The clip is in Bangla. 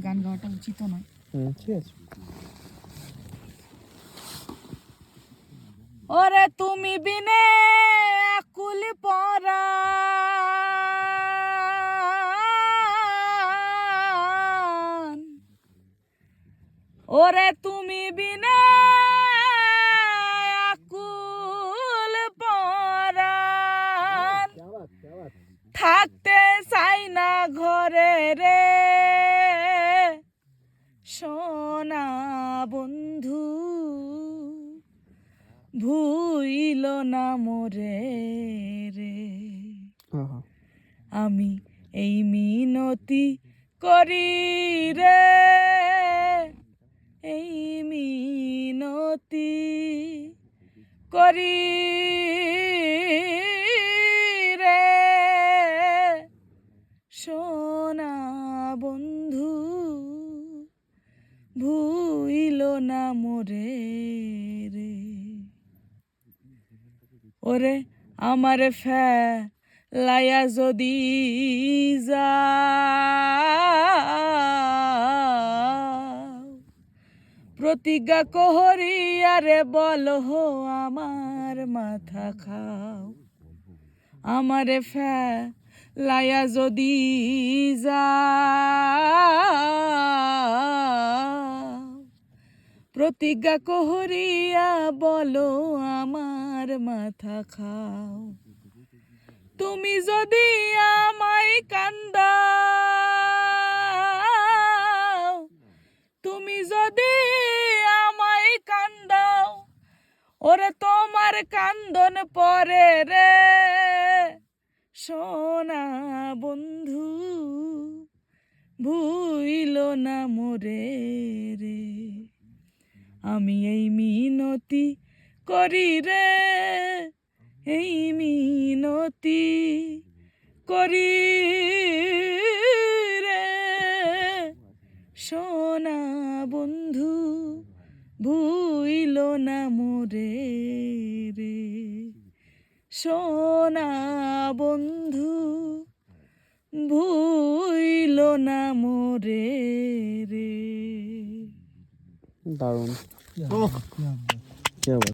গান গাওয়াটা উচিত নয়। ঠিক আছে। ওরে তুমি বিনে আকুল পরাণ, ওরে তুমি বিনে আকুল পরাণ, থাকতে চাই না ঘরে রে সোনা বন্ধু, ভুইল না মোরে রে। আমি এই মিনতি করি রে, এই মিনতি করি রে সোনা বন্ধু, ভুইল না মোরে রে। ওরে আমার ফেলাইয়া যদি যাও, প্রতিজ্ঞা করিয়া রে বলো আমার মাথা খাও। আমারে ফেলাইয়া যদি যাও, প্রতিজ্ঞা করিয়া বলো আমার মাথা খাও। তুমি যদি আমায় কান্দাও, তুমি যদি আমায় কান্দাও, ওরে তোমার কান্দন পরে রে সোনা বন্ধু, ভুইল না মোরে রে। আমি এই মিনতি করি রে, এই মিনতি করি রে সোনা বন্ধু, ভুইল না মোরে রে সোনা বন্ধু, ভুইল না মোরে রে। দারুণ।